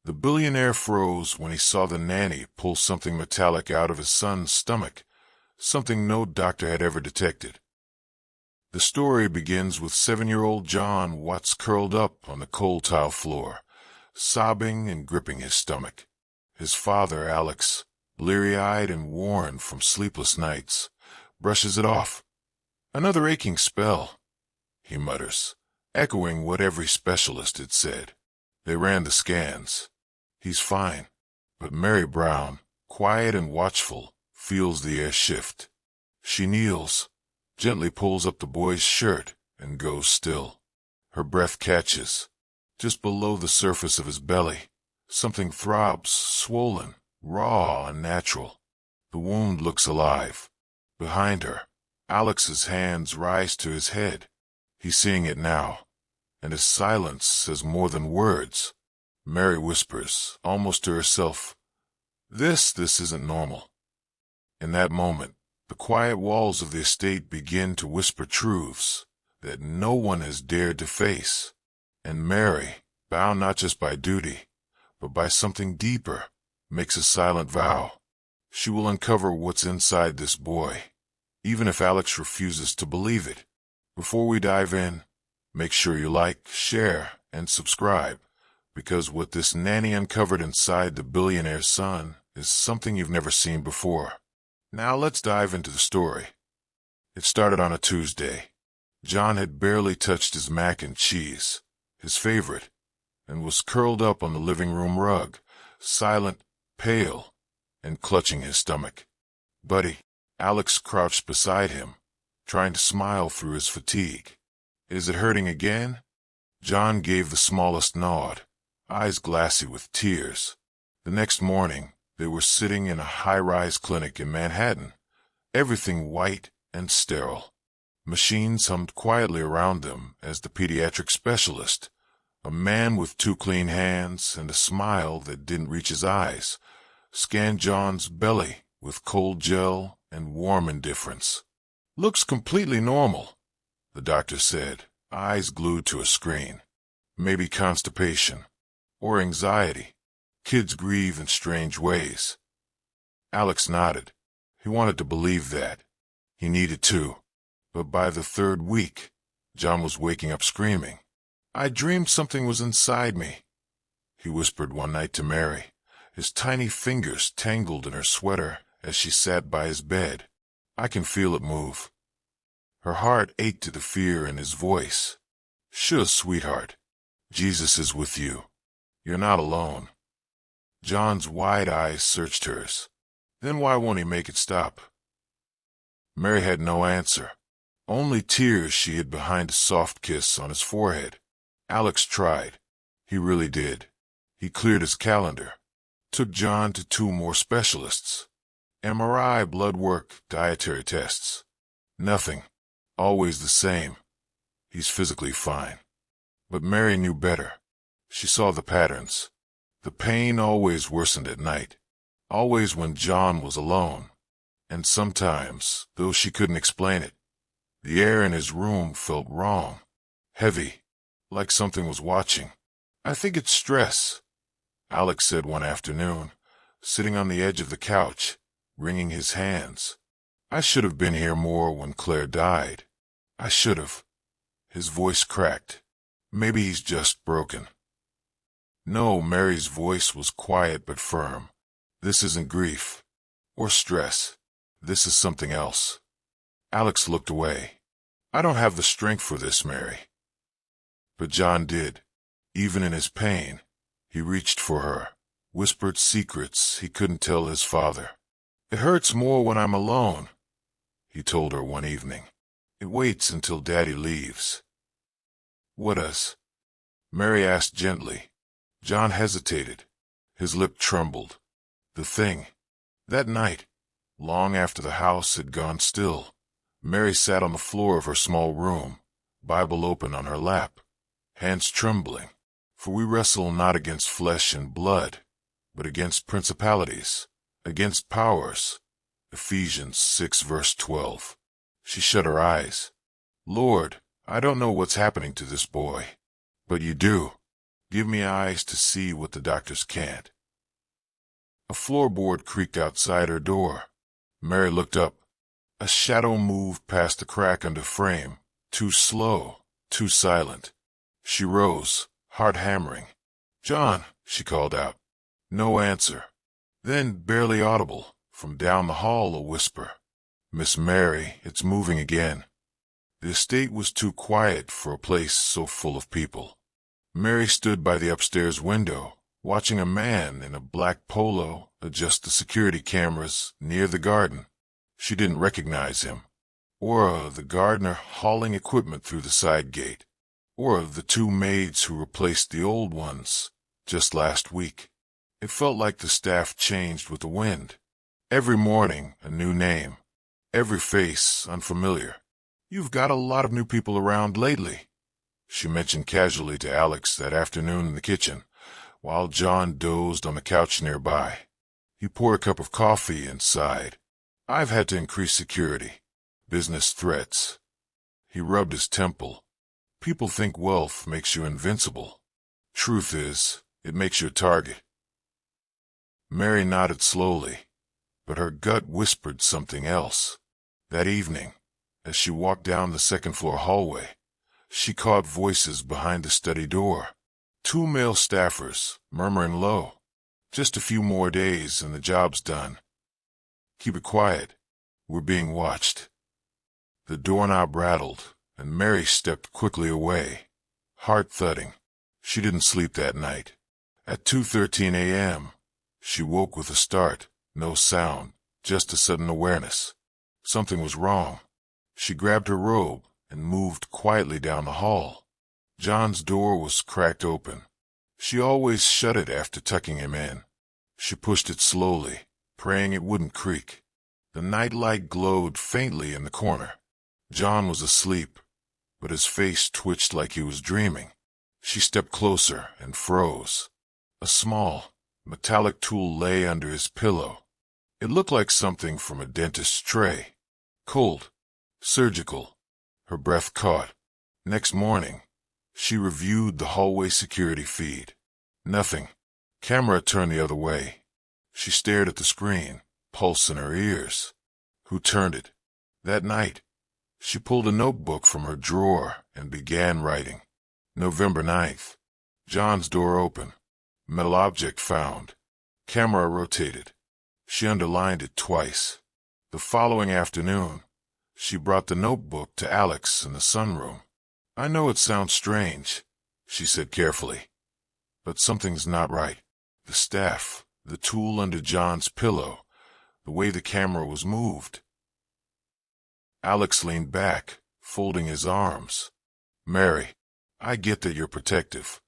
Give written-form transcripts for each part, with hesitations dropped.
The billionaire froze when he saw the nanny pull something metallic out of his son's stomach, something no doctor had ever detected. The story begins with 7-year-old John Watts curled up on the cold tile floor, sobbing and gripping his stomach. His father, Alex, bleary-eyed and worn from sleepless nights, brushes it off. "Another aching spell," he mutters, echoing what every specialist had said. They ran the scans. He's fine. But Mary Brown, quiet and watchful, feels the air shift. She kneels, gently pulls up the boy's shirt, and goes still. Her breath catches. Just below the surface of his belly, something throbs, swollen, raw, unnatural. The wound looks alive. Behind her, Alex's hands rise to his head. He's seeing it now, and his silence says more than words. Mary whispers, almost to herself, This isn't normal." In that moment, the quiet walls of the estate begin to whisper truths that no one has dared to face. And Mary, bound not just by duty, but by something deeper, makes a silent vow. She will uncover what's inside this boy, even if Alex refuses to believe it. Before we dive in, make sure you like, share, and subscribe, because what this nanny uncovered inside the billionaire's son is something you've never seen before. Now let's dive into the story. It started on a Tuesday. John had barely touched his mac and cheese, his favorite, and was curled up on the living room rug, silent, pale, and clutching his stomach. "Buddy," Alex crouched beside him, trying to smile through his fatigue. "Is it hurting again?" John gave the smallest nod, eyes glassy with tears. The next morning, they were sitting in a high-rise clinic in Manhattan, everything white and sterile. Machines hummed quietly around them as the pediatric specialist, a man with 2 clean hands and a smile that didn't reach his eyes, scanned John's belly with cold gel and warm indifference. "Looks completely normal," the doctor said, eyes glued to a screen. "Maybe constipation. Or anxiety. Kids grieve in strange ways." Alex nodded. He wanted to believe that. He needed to. But by the 3rd week, John was waking up screaming. "I dreamed something was inside me," he whispered one night to Mary, his tiny fingers tangled in her sweater as she sat by his bed. "I can feel it move." Her heart ached to the fear in his voice. "Shush, sweetheart. Jesus is with you. You're not alone." John's wide eyes searched hers. "Then why won't he make it stop?" Mary had no answer. Only tears she hid behind a soft kiss on his forehead. Alex tried. He really did. He cleared his calendar. Took John to 2 more specialists. MRI, blood work, dietary tests. Nothing. Always the same. He's physically fine. But Mary knew better. She saw the patterns. The pain always worsened at night. Always when John was alone. And sometimes, though she couldn't explain it, the air in his room felt wrong. Heavy. Like something was watching. "I think it's stress," Alex said one afternoon, sitting on the edge of the couch, wringing his hands. "I should have been here more when Claire died. I should have." His voice cracked. "Maybe he's just broken." No, Mary's voice was quiet but firm. "This isn't grief. Or stress. This is something else." Alex looked away. "I don't have the strength for this, Mary." But John did. Even in his pain, he reached for her, whispered secrets he couldn't tell his father. "It hurts more when I'm alone," he told her one evening. "It waits until Daddy leaves." "What does?" Mary asked gently. John hesitated. His lip trembled. The thing. That night, long after the house had gone still, Mary sat on the floor of her small room, Bible open on her lap, hands trembling. "For we wrestle not against flesh and blood, but against principalities, against powers." Ephesians 6 verse 12. She shut her eyes. "Lord, I don't know what's happening to this boy, but you do. Give me eyes to see what the doctors can't. A floorboard creaked outside her door. Mary looked up. A shadow moved past the crack under frame, too slow, too silent. She rose, heart hammering. "John," she called out. No answer. Then, barely audible, from down the hall a whisper. "Miss Mary, it's moving again." The estate was too quiet for a place so full of people. Mary stood by the upstairs window, watching a man in a black polo adjust the security cameras near the garden. She didn't recognize him, or the gardener hauling equipment through the side gate, or the two maids who replaced the old ones just last week. It felt like the staff changed with the wind. Every morning, a new name. Every face unfamiliar. "You've got a lot of new people around lately," she mentioned casually to Alex that afternoon in the kitchen, while John dozed on the couch nearby. He poured a cup of coffee and sighed. "I've had to increase security. Business threats." He rubbed his temple. "People think wealth makes you invincible. Truth is, it makes you a target." Mary nodded slowly, but her gut whispered something else. That evening, as she walked down the second-floor hallway, she caught voices behind the study door. Two male staffers, murmuring low. "Just a few more days and the job's done. Keep it quiet. We're being watched." The doorknob rattled, and Mary stepped quickly away, heart thudding. She didn't sleep that night. At 2:13 a.m., she woke with a start, no sound, just a sudden awareness. Something was wrong. She grabbed her robe and moved quietly down the hall. John's door was cracked open. She always shut it after tucking him in. She pushed it slowly, praying it wouldn't creak. The nightlight glowed faintly in the corner. John was asleep, but his face twitched like he was dreaming. She stepped closer and froze. A small, metallic tool lay under his pillow. It looked like something from a dentist's tray. Cold, surgical. Her breath caught. Next morning, she reviewed the hallway security feed. Nothing. Camera turned the other way. She stared at the screen, pulse in her ears. Who turned it? That night, she pulled a notebook from her drawer and began writing. November 9th. John's door open. Metal object found. Camera rotated. She underlined it twice. The following afternoon, she brought the notebook to Alex in the sunroom. "I know it sounds strange," she said carefully, "but something's not right. The staff, the tool under John's pillow, the way the camera was moved." Alex leaned back, folding his arms. "Mary, I get that you're protective.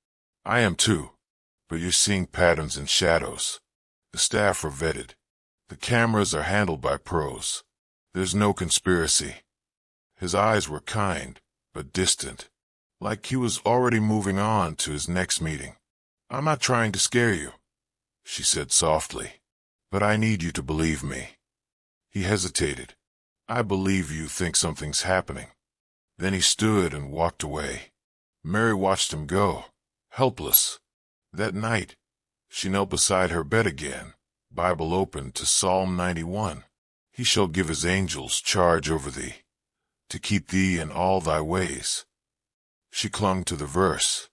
I am too. But you're seeing patterns and shadows. The staff are vetted. The cameras are handled by pros. There's no conspiracy." His eyes were kind, but distant, like he was already moving on to his next meeting. "I'm not trying to scare you," she said softly, "but I need you to believe me." He hesitated. "I believe you think something's happening." Then he stood and walked away. Mary watched him go, helpless. That night, she knelt beside her bed again, Bible open to Psalm 91. "He shall give his angels charge over thee, to keep thee in all thy ways." She clung to the verse,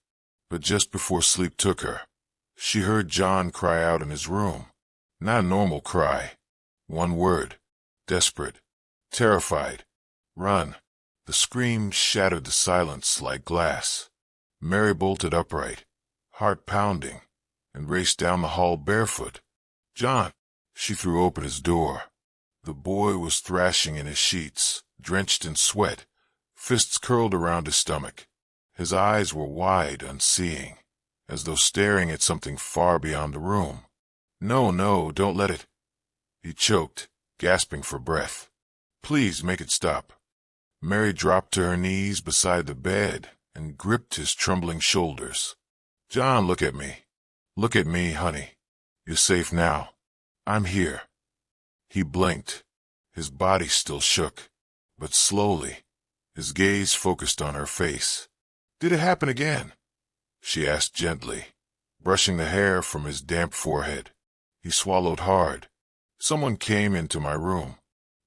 but just before sleep took her, she heard John cry out in his room. Not a normal cry. One word. Desperate. Terrified. "Run." The scream shattered the silence like glass. Mary bolted upright, heart pounding, and raced down the hall barefoot. "John!" She threw open his door. The boy was thrashing in his sheets, drenched in sweat, fists curled around his stomach. His eyes were wide, unseeing, as though staring at something far beyond the room. "No, no, don't let it." He choked, gasping for breath. "Please make it stop." Mary dropped to her knees beside the bed and gripped his trembling shoulders. "John, look at me. Look at me, honey. You're safe now. I'm here." He blinked. His body still shook, but slowly, his gaze focused on her face. "Did it happen again?" she asked gently, brushing the hair from his damp forehead. He swallowed hard. Someone came into my room.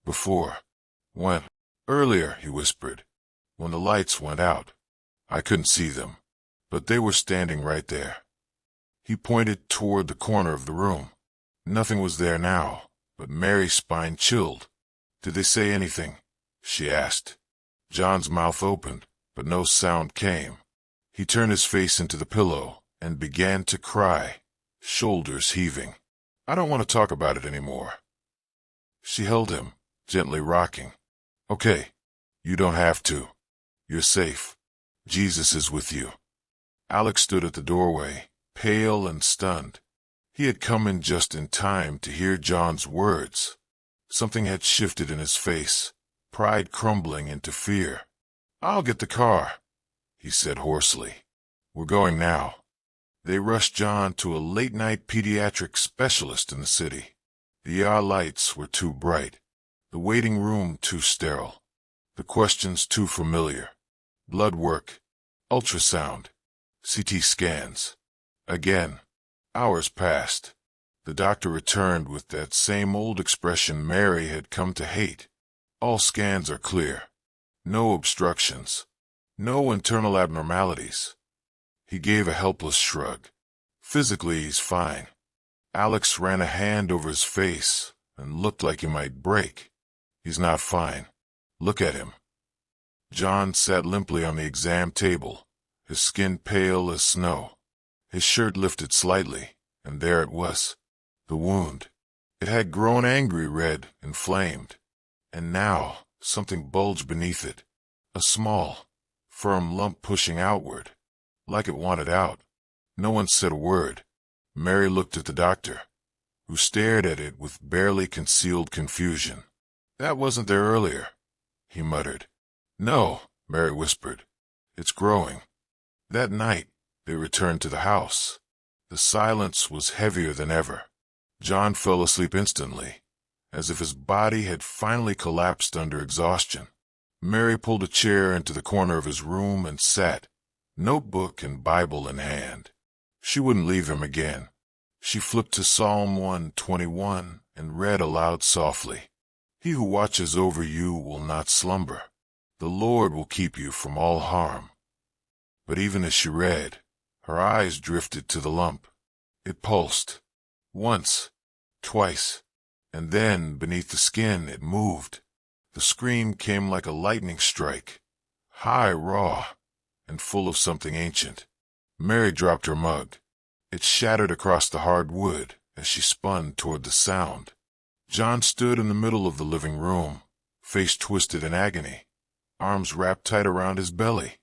Before. When? Earlier, he whispered. When the lights went out. I couldn't see them, but they were standing right there. He pointed toward the corner of the room. Nothing was there now, but Mary's spine chilled. Did they say anything? She asked. John's mouth opened, but no sound came. He turned his face into the pillow and began to cry, shoulders heaving. I don't want to talk about it anymore. She held him, gently rocking. Okay, you don't have to. You're safe. Jesus is with you. Alex stood at the doorway, pale and stunned. He had come in just in time to hear John's words. Something had shifted in his face, pride crumbling into fear. I'll get the car, he said hoarsely. We're going now. They rushed John to a late-night pediatric specialist in the city. The ER lights were too bright, the waiting room too sterile, the questions too familiar. Blood work, ultrasound, CT scans. Again. Hours passed. The doctor returned with that same old expression Mary had come to hate. All scans are clear. No obstructions. No internal abnormalities. He gave a helpless shrug. Physically, he's fine. Alex ran a hand over his face and looked like he might break. He's not fine. Look at him. John sat limply on the exam table, his skin pale as snow. His shirt lifted slightly, and there it was. The wound. It had grown angry red, inflamed. And now, something bulged beneath it. A small, firm lump pushing outward, like it wanted out. No one said a word. Mary looked at the doctor, who stared at it with barely concealed confusion. That wasn't there earlier, he muttered. No, Mary whispered. It's growing. That night, they returned to the house. The silence was heavier than ever. John fell asleep instantly, as if his body had finally collapsed under exhaustion. Mary pulled a chair into the corner of his room and sat, notebook and Bible in hand. She wouldn't leave him again. She flipped to Psalm 121 and read aloud softly. He who watches over you will not slumber. The Lord will keep you from all harm. But even as she read, her eyes drifted to the lump. It pulsed. Once, twice, and then beneath the skin it moved. The scream came like a lightning strike, high, raw, and full of something ancient. Mary dropped her mug. It shattered across the hard wood as she spun toward the sound. John stood in the middle of the living room, face twisted in agony, arms wrapped tight around his belly,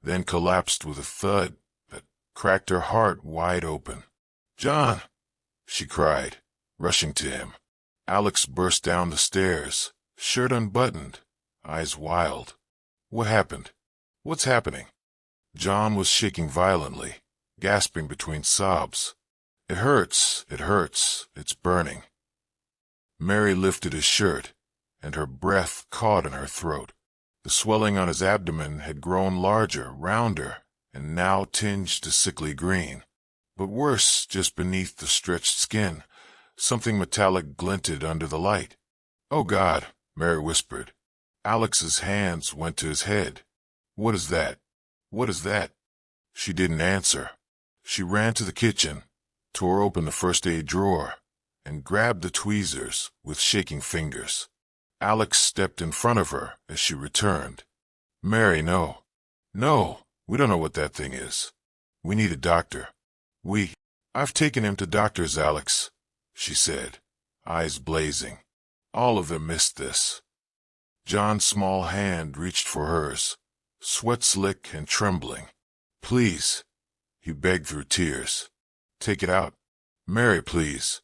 then collapsed with a thud that cracked her heart wide open. John, she cried, rushing to him. Alex burst down the stairs, shirt unbuttoned, eyes wild. What happened? What's happening? John was shaking violently, gasping between sobs. It hurts, it's burning. Mary lifted his shirt, and her breath caught in her throat. The swelling on his abdomen had grown larger, rounder, and now tinged to sickly green. But worse, just beneath the stretched skin, something metallic glinted under the light. Oh, God, Mary whispered. Alex's hands went to his head. What is that? What is that? She didn't answer. She ran to the kitchen, tore open the first aid drawer, and grabbed the tweezers with shaking fingers. Alex stepped in front of her as she returned. Mary, no. No, we don't know what that thing is. We need a doctor. I've taken him to doctors, Alex, she said, eyes blazing. All of them missed this. John's small hand reached for hers, sweat slick and trembling. Please, he begged through tears. Take it out. Mary, please.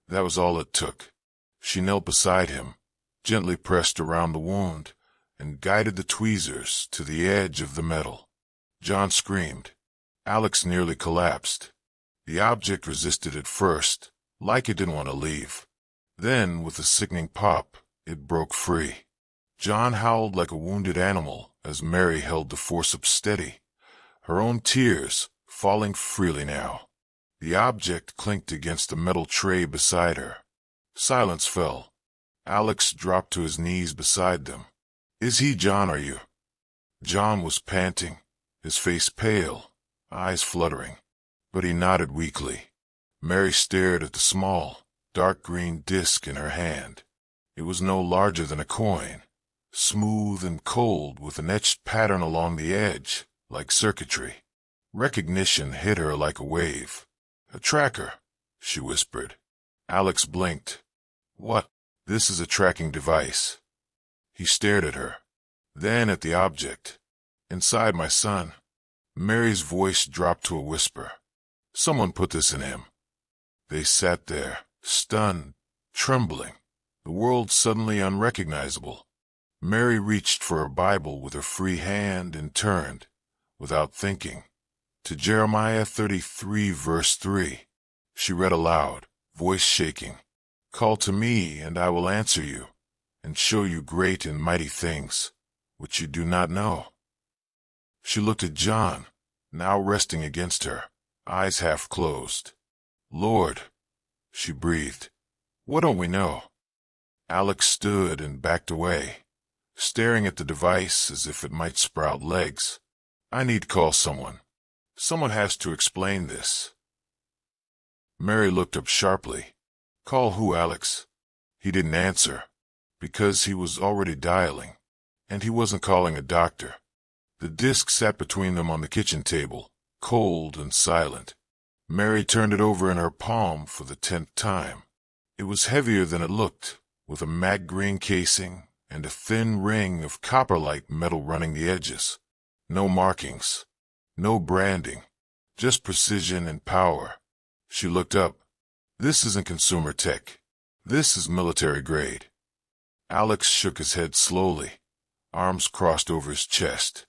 That was all it took. She knelt beside him, gently pressed around the wound, and guided the tweezers to the edge of the metal. John screamed. Alex nearly collapsed. The object resisted at first, like it didn't want to leave. Then, with a sickening pop, it broke free. John howled like a wounded animal as Mary held the forceps steady. Her own tears, falling freely now. The object clinked against a metal tray beside her. Silence fell. Alex dropped to his knees beside them. "Is he John, are you?" John was panting, his face pale, eyes fluttering, but he nodded weakly. Mary stared at the small, dark green disc in her hand. It was no larger than a coin, smooth and cold with an etched pattern along the edge, like circuitry. Recognition hit her like a wave. "A tracker," she whispered. Alex blinked. "What?" "This is a tracking device." He stared at her, then at the object. "Inside my son." Mary's voice dropped to a whisper. "Someone put this in him." They sat there, stunned, trembling, the world suddenly unrecognizable. Mary reached for her Bible with her free hand and turned, without thinking, to Jeremiah 33 verse 3. She read aloud, voice shaking, "Call to me, and I will answer you, and show you great and mighty things, which you do not know." She looked at John, now resting against her, eyes half closed. "Lord," she breathed, "what don't we know?" Alex stood and backed away, staring at the device as if it might sprout legs. "I need to call someone. Someone has to explain this." Mary looked up sharply. "Call who, Alex?" He didn't answer, because he was already dialing, and he wasn't calling a doctor. The disc sat between them on the kitchen table, cold and silent. Mary turned it over in her palm for the 10th time. It was heavier than it looked, with a matte green casing and a thin ring of copper-like metal running the edges. No markings, no branding, just precision and power. She looked up. "This isn't consumer tech. This is military grade." Alex shook his head slowly, arms crossed over his chest.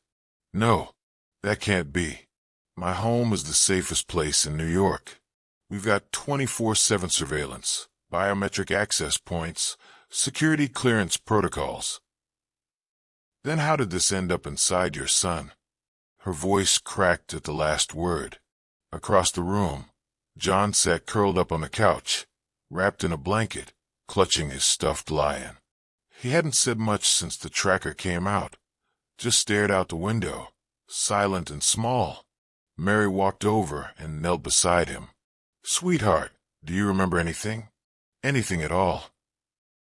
"No, that can't be. My home is the safest place in New York. We've got 24/7 surveillance, biometric access points, security clearance protocols." "Then how did this end up inside your son?" Her voice cracked at the last word. Across the room, John sat curled up on the couch, wrapped in a blanket, clutching his stuffed lion. He hadn't said much since the tracker came out, just stared out the window, silent and small. Mary walked over and knelt beside him. "Sweetheart, do you remember anything? Anything at all?"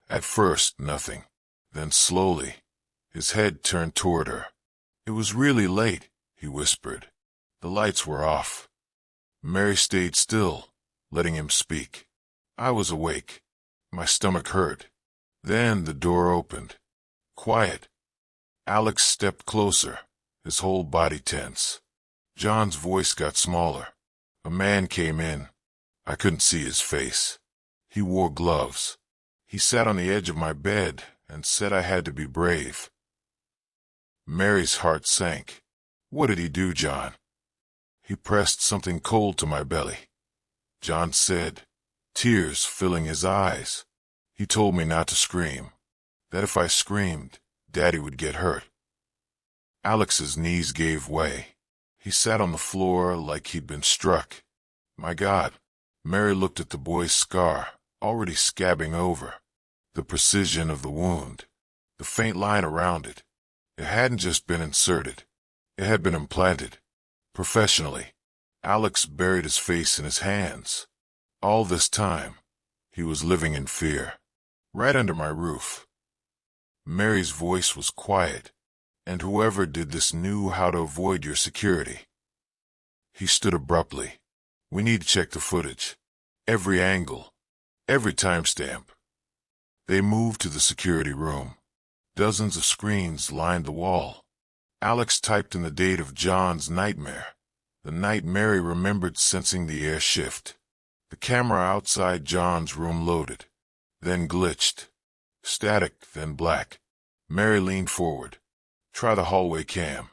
At first, nothing. Then slowly, his head turned toward her. "It was really late," he whispered. "The lights were off." Mary stayed still, letting him speak. "I was awake. My stomach hurt. Then the door opened. Quiet." Alex stepped closer, his whole body tense. John's voice got smaller. "A man came in. I couldn't see his face. He wore gloves. He sat on the edge of my bed and said I had to be brave." Mary's heart sank. "What did he do, John?" "He pressed something cold to my belly," John said, tears filling his eyes. "He told me not to scream, that if I screamed, Daddy would get hurt." Alex's knees gave way. He sat on the floor like he'd been struck. "My God." Mary looked at the boy's scar, already scabbing over. The precision of the wound, the faint line around it. It hadn't just been inserted. It had been implanted. Professionally. Alex buried his face in his hands. All this time, he was living in fear. Right under my roof. Mary's voice was quiet, and whoever did this knew how to avoid your security. He stood abruptly. "We need to check the footage. Every angle. Every timestamp." They moved to the security room. Dozens of screens lined the wall. Alex typed in the date of John's nightmare, the night Mary remembered sensing the air shift. The camera outside John's room loaded, then glitched. Static, then black. Mary leaned forward. "Try the hallway cam."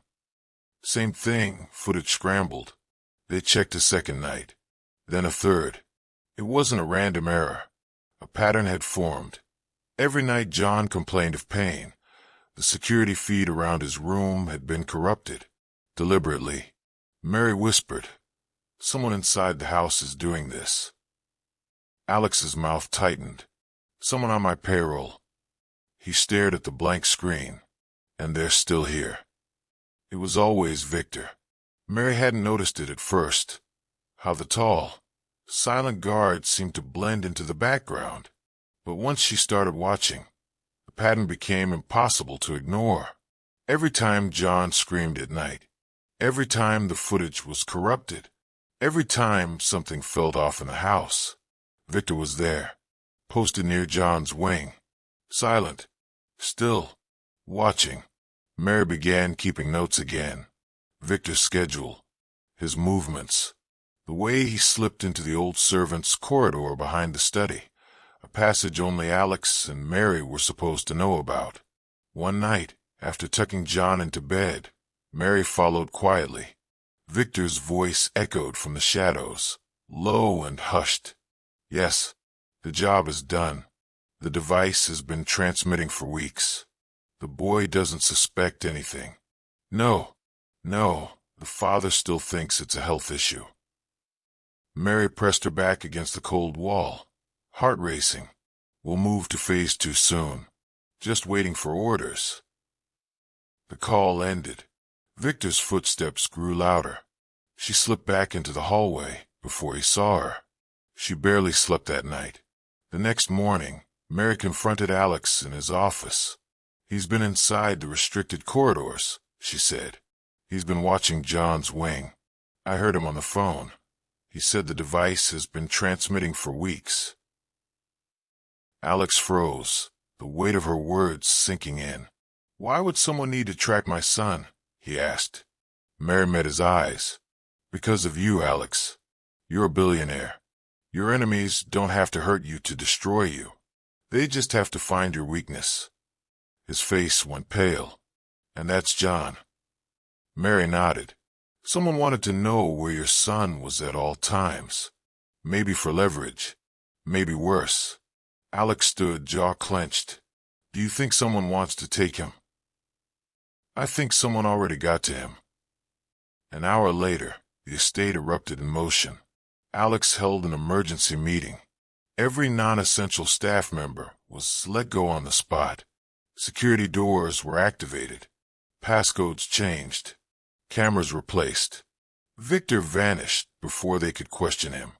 Same thing, footage scrambled. They checked a second night, then a third. It wasn't a random error. A pattern had formed. Every night John complained of pain. The security feed around his room had been corrupted. Deliberately. Mary whispered, Someone inside the house is doing this. Alex's mouth tightened. Someone on my payroll. He stared at the blank screen. And they're still here. It was always Victor. Mary hadn't noticed it at first. How the tall, silent guard seemed to blend into the background. But once she started watching, the pattern became impossible to ignore. Every time John screamed at night, every time the footage was corrupted, every time something fell off in the house, Victor was there, posted near John's wing, silent, still, watching. Mary began keeping notes again. Victor's schedule, his movements, the way he slipped into the old servants' corridor behind the study, a passage only Alex and Mary were supposed to know about. One night, after tucking John into bed, Mary followed quietly. Victor's voice echoed from the shadows, low and hushed. Yes, the job is done. The device has been transmitting for weeks. The boy doesn't suspect anything. No, the father still thinks it's a health issue. Mary pressed her back against the cold wall, heart racing. We'll move to phase 2 soon. Just waiting for orders. The call ended. Victor's footsteps grew louder. She slipped back into the hallway before he saw her. She barely slept that night. The next morning, Mary confronted Alex in his office. He's been inside the restricted corridors, she said. He's been watching John's wing. I heard him on the phone. He said the device has been transmitting for weeks. Alex froze, the weight of her words sinking in. Why would someone need to track my son? He asked. Mary met his eyes. Because of you, Alex. You're a billionaire. Your enemies don't have to hurt you to destroy you. They just have to find your weakness. His face went pale. And that's John. Mary nodded. Someone wanted to know where your son was at all times. Maybe for leverage. Maybe worse. Alex stood, jaw clenched. Do you think someone wants to take him? I think someone already got to him. An hour later, the estate erupted in motion. Alex held an emergency meeting. Every non-essential staff member was let go on the spot. Security doors were activated. Passcodes changed. Cameras replaced. Victor vanished before they could question him.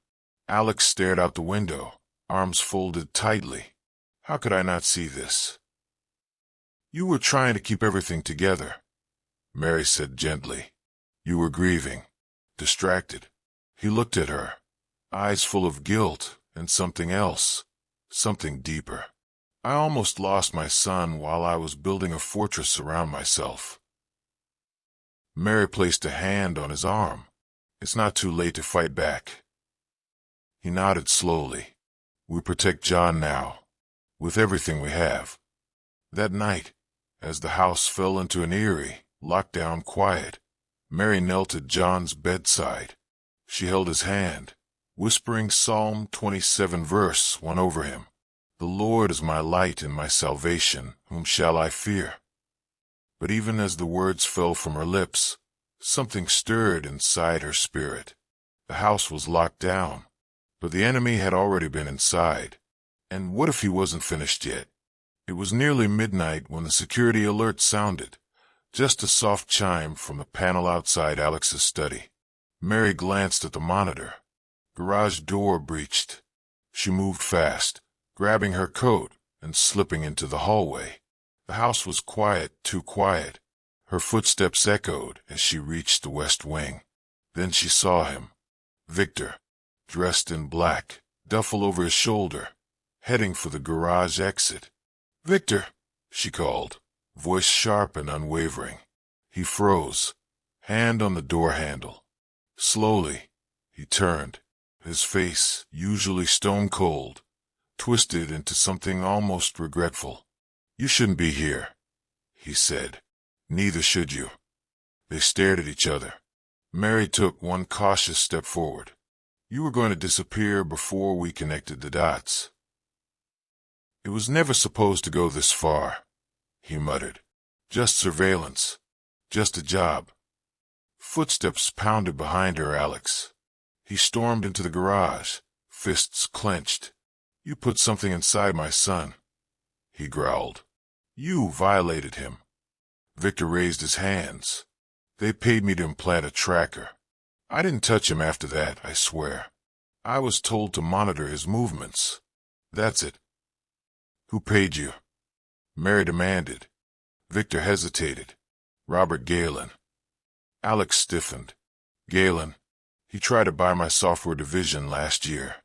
Alex stared out the window, arms folded tightly. How could I not see this? You were trying to keep everything together, Mary said gently. You were grieving, distracted. He looked at her, eyes full of guilt and something else, something deeper. I almost lost my son while I was building a fortress around myself. Mary placed a hand on his arm. It's not too late to fight back. He nodded slowly. We protect John now, with everything we have. That night, as the house fell into an eerie, locked-down quiet, Mary knelt at John's bedside. She held his hand, whispering Psalm 27 verse 1 over him. The Lord is my light and my salvation, whom shall I fear? But even as the words fell from her lips, something stirred inside her spirit. The house was locked down, but the enemy had already been inside. And what if he wasn't finished yet? It was nearly midnight when the security alert sounded, just a soft chime from the panel outside Alex's study. Mary glanced at the monitor. Garage door breached. She moved fast, grabbing her coat and slipping into the hallway. The house was quiet, too quiet. Her footsteps echoed as she reached the west wing. Then she saw him. Victor, dressed in black, duffel over his shoulder, heading for the garage exit. Victor, she called, voice sharp and unwavering. He froze, hand on the door handle. Slowly, he turned, his face, usually stone cold, twisted into something almost regretful. You shouldn't be here, he said. Neither should you. They stared at each other. Mary took one cautious step forward. You were going to disappear before we connected the dots. It was never supposed to go this far, he muttered. Just surveillance. Just a job. Footsteps pounded behind her, Alex. He stormed into the garage, fists clenched. "You put something inside my son," he growled. "You violated him." Victor raised his hands. "They paid me to implant a tracker. I didn't touch him after that, I swear. I was told to monitor his movements. That's it." "Who paid you?" Mary demanded. Victor hesitated. "Robert Galen." Alex stiffened. "Galen? He tried to buy my software division last year."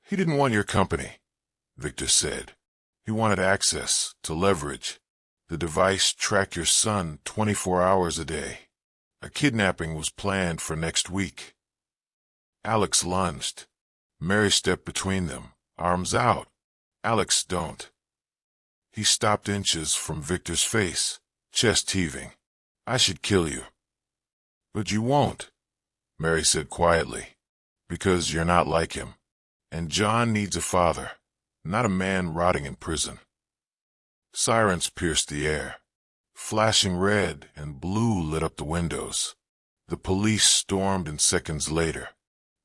"He didn't want your company," Victor said. "He wanted access to leverage. The device tracked your son 24 hours a day. A kidnapping was planned for next week." Alex lunged. Mary stepped between them, arms out. "Alex, don't." He stopped inches from Victor's face, chest heaving. "I should kill you." "But you won't," Mary said quietly, "because you're not like him. And John needs a father, not a man rotting in prison." Sirens pierced the air. Flashing red and blue lit up the windows. The police stormed in seconds later.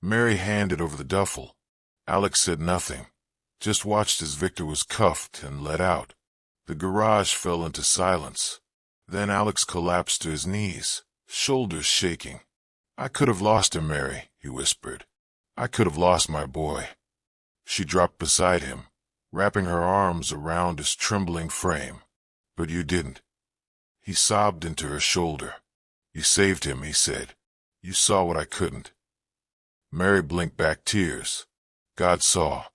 Mary handed over the duffel. Alex said nothing, just watched as Victor was cuffed and let out. The garage fell into silence. Then Alex collapsed to his knees, shoulders shaking. "I could have lost him, Mary," he whispered. "I could have lost my boy." She dropped beside him, wrapping her arms around his trembling frame. "But you didn't." He sobbed into her shoulder. "You saved him," he said. "You saw what I couldn't." Mary blinked back tears. "God saw.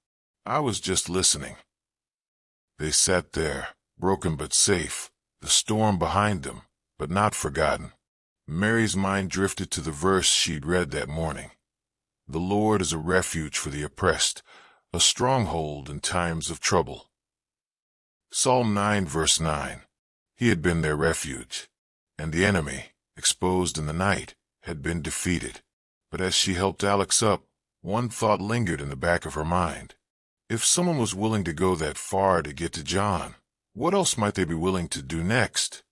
I was just listening." They sat there, broken but safe, the storm behind them, but not forgotten. Mary's mind drifted to the verse she'd read that morning. "The Lord is a refuge for the oppressed, a stronghold in times of trouble." Psalm 9 verse 9. He had been their refuge, and the enemy, exposed in the night, had been defeated. But as she helped Alex up, one thought lingered in the back of her mind. If someone was willing to go that far to get to John, what else might they be willing to do next?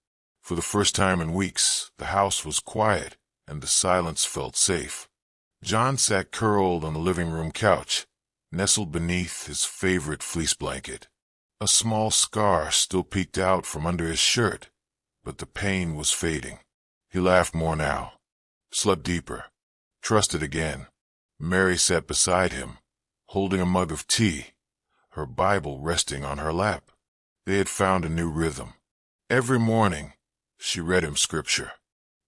For the first time in weeks, the house was quiet, and the silence felt safe. John sat curled on the living room couch, nestled beneath his favorite fleece blanket. A small scar still peeked out from under his shirt, but the pain was fading. He laughed more now, slept deeper, trusted again. Mary sat beside him, holding a mug of tea, her Bible resting on her lap. They had found a new rhythm. Every morning, she read him scripture.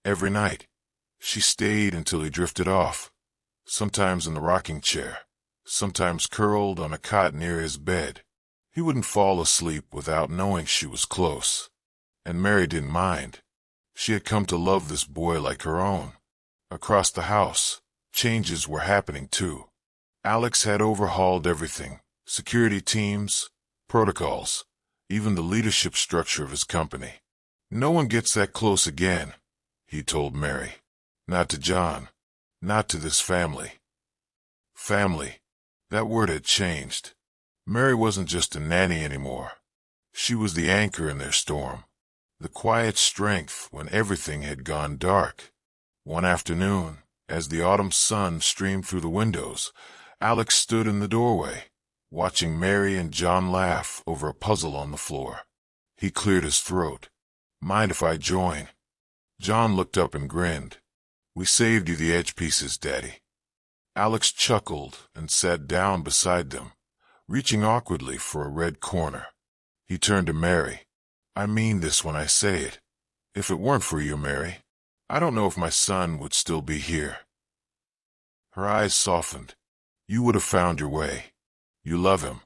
Every night, she stayed until he drifted off, sometimes in the rocking chair, sometimes curled on a cot near his bed. He wouldn't fall asleep without knowing she was close. And Mary didn't mind. She had come to love this boy like her own. Across the house, changes were happening too. Alex had overhauled everything: security teams, protocols, even the leadership structure of his company. "No one gets that close again," he told Mary. "Not to John. Not to this family." Family. That word had changed. Mary wasn't just a nanny anymore. She was the anchor in their storm, the quiet strength when everything had gone dark. One afternoon, as the autumn sun streamed through the windows, Alex stood in the doorway, watching Mary and John laugh over a puzzle on the floor. He cleared his throat. "Mind if I join?" John looked up and grinned. "We saved you the edge pieces, Daddy." Alex chuckled and sat down beside them, reaching awkwardly for a red corner. He turned to Mary. "I mean this when I say it. If it weren't for you, Mary, I don't know if my son would still be here." Her eyes softened. "You would have found your way. You love him."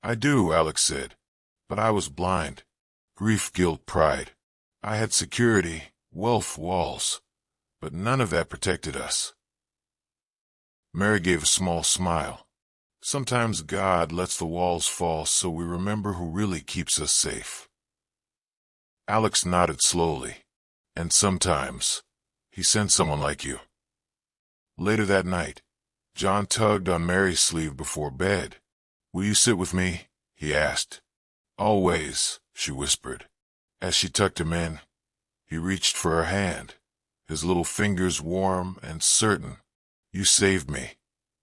"I do," Alex said. "But I was blind. Grief, guilt, pride. I had security, wealth, walls. But none of that protected us." Mary gave a small smile. "Sometimes God lets the walls fall so we remember who really keeps us safe." Alex nodded slowly. "And sometimes he sends someone like you." Later that night, John tugged on Mary's sleeve before bed. "Will you sit with me?" he asked. "Always," she whispered. As she tucked him in, he reached for her hand, his little fingers warm and certain. You saved me,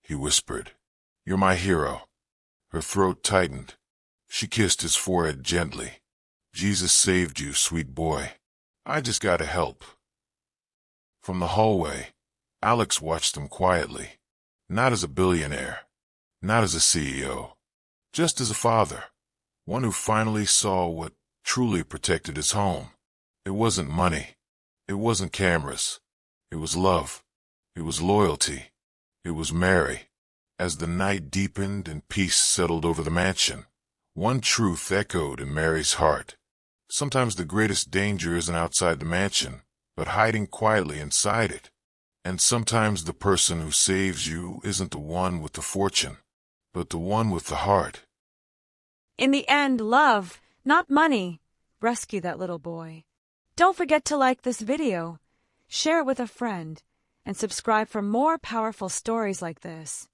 he whispered. You're my hero. Her throat tightened. She kissed his forehead gently. Jesus saved you, sweet boy. I just gotta help. From the hallway, Alex watched them quietly. Not as a billionaire, not as a CEO, just as a father. One who finally saw what truly protected his home. It wasn't money. It wasn't cameras. It was love. It was loyalty. It was Mary. As the night deepened and peace settled over the mansion, one truth echoed in Mary's heart. Sometimes the greatest danger isn't outside the mansion, but hiding quietly inside it. And sometimes the person who saves you isn't the one with the fortune, but the one with the heart. In the end, love, not money, rescued that little boy. Don't forget to like this video, share it with a friend, and subscribe for more powerful stories like this.